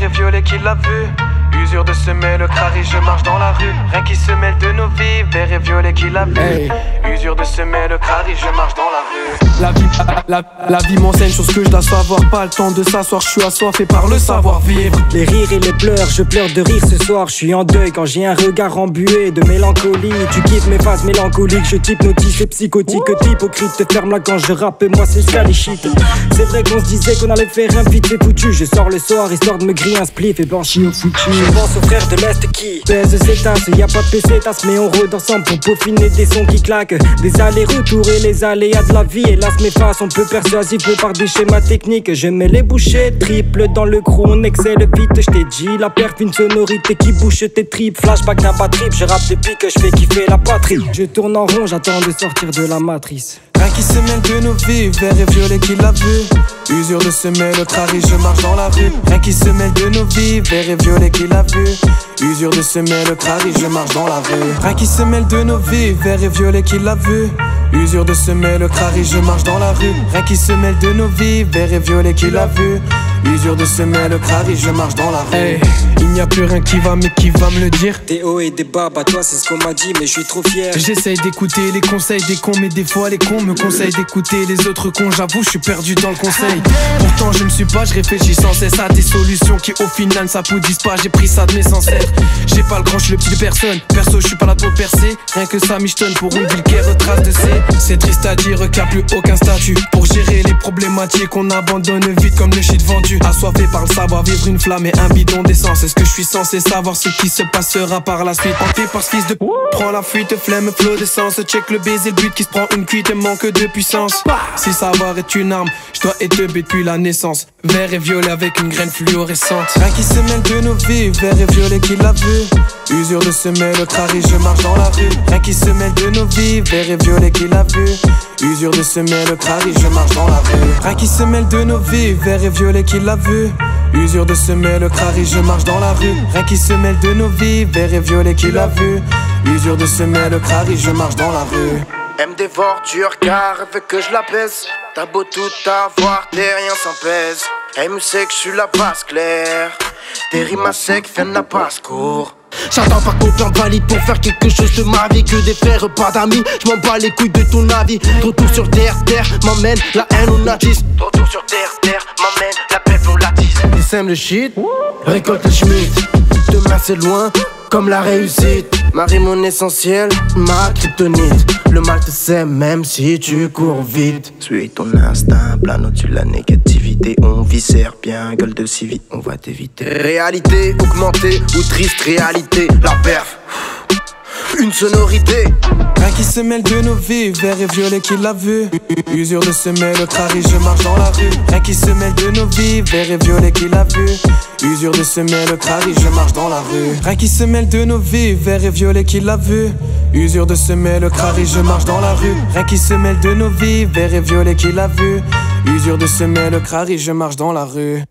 et violet qui l'a vu. Usure de semer le crari, je marche dans la rue. Rien qui se mêle de nos vies, vert et violet qui l'a vu. Hey. Usure de semer le crari, je marche dans la rue. La vie m'enseigne sur ce que je dois savoir. Pas le temps de s'asseoir, je suis assoiffé par le savoir-vivre. Les rires et les pleurs, je pleure de rire ce soir. Je suis en deuil quand j'ai un regard embué de mélancolie. Tu kiffes mes phases mélancoliques, je type notice et psychotique. T'es hypocrite, te ferme là quand je rappe et moi c'est scali shit. C'est vrai qu'on se disait qu'on allait faire un feat, c'est foutu. Je sors le soir histoire de me griller un spliff et blanchir au foutu. Je pense aux frères de l'Est qui pèsent ses tasses. Y'a pas de PC tasse mais on rôde ensemble pour peaufiner des sons qui claquent. Des allers-retours et les aléas de la vie. Hélas mes faces on peut persuasif par des schémas techniques. Je mets les bouchées triple dans le crew, on excelle vite. Je t'ai dit la perf, une sonorité qui bouche tes tripes. Flashback d'un bad trip, je rappe depuis que je fais kiffer la patrie. Je tourne en rond, j'attends de sortir de la matrice. Rien qui se mêle de nos vies, vert et violet qui l'a vu. Usure de semer le crari, je marche dans la rue. Rien qui se mêle de nos vies, vert et violet qui l'a vu. Usure de semer le crari, je marche dans la rue. Rien qui se mêle de nos vies, vert et violet qui l'a vu. Usure de semer le crari, je marche dans la rue. Rien qui se mêle de nos vies, vert et violet qui l'a vu. Usure de semer le crari, je marche dans la rue. Hey, il n'y a plus rien qui va mais qui va me le dire. Des hauts et des bas, bah toi c'est ce qu'on m'a dit mais je suis trop fier. J'essaye d'écouter les conseils des cons, mais des fois les cons me conseillent d'écouter les autres cons. J'avoue je suis perdu dans le conseil. Pourtant je ne suis pas, je réfléchis sans cesse à des solutions qui au final ne s'applaudissent pas. J'ai pris ça de mes ancêtres. J'ai pas le grand, je suis le petit de personne. Perso je suis pas là pour percer. Rien que ça michetonne pour une ville qui retrace de ses. C'est triste à dire qu'il n'y a plus aucun statut pour gérer les problématiques. On abandonne vite comme le shit vendu. Assoiffé par le savoir, vivre une flamme et un bidon d'essence. Est-ce que je suis censé savoir ce qui se passera par la suite? Hanté par ce fils de prends la fuite, flemme, flot d'essence. Check le baiser, le but qui se prend une cuite et manque de puissance. Si savoir est une arme, je dois être depuis la naissance. Vert et violet avec une graine fluorescente. Rien qui se mêle de nos vies, vert et violet qui l'a vu. Usure de semer le crari, je marche dans la rue. Rien qui se mêle de nos vies, vert et violet qui l'a vu. Usure de semer le crari, je marche dans la rue. Rien qui se mêle de nos vies, vert et violet qui l'a vu. Usure de semer le crari, je marche dans la rue. Rien qui se mêle de nos vies, vert et violet qui l'a vu. Usure de semer le crari, je marche dans la rue. Elle me dévore, tu regardes, veut que je la baisse. T'as beau tout avoir, tes rien s'en pèse. Elle me sait que je suis la base claire. Tes rimes à sec viennent la passe-court. J'attends pas qu'on plante valide pour faire quelque chose de ma vie. Que des frères, pas d'amis, je m'en bats les couilles de ton avis. Retour sur terre, m'emmène la haine au natis. Retour sur terre, m'emmène la paix au latisse. Ils sèment le shit, récolte le schmitt. Demain c'est loin, comme la réussite. Marie mon essentiel, ma kryptonite. Le mal te sème même si tu cours vite. suis ton instinct, plane au-dessus de la négativité. On viscère bien, gueule de si vite, on va t'éviter. Réalité augmentée ou triste réalité. La perf, une sonorité. Rien qui se mêle de nos vies, vert et violet qui l'a vu. Usure de semer le crari, je marche dans la rue. Rien qui se mêle de nos vies, vert et violet qui l'a vu. Usure de semer le crari, je marche dans la rue. Rien qui se mêle de nos vies, vert et violet qui l'a vu. Usure de semer le crari, je marche dans la rue. Rien qui se mêle de nos vies, vert et violet qui l'a vu. Usure de semer le crari, je marche dans la rue.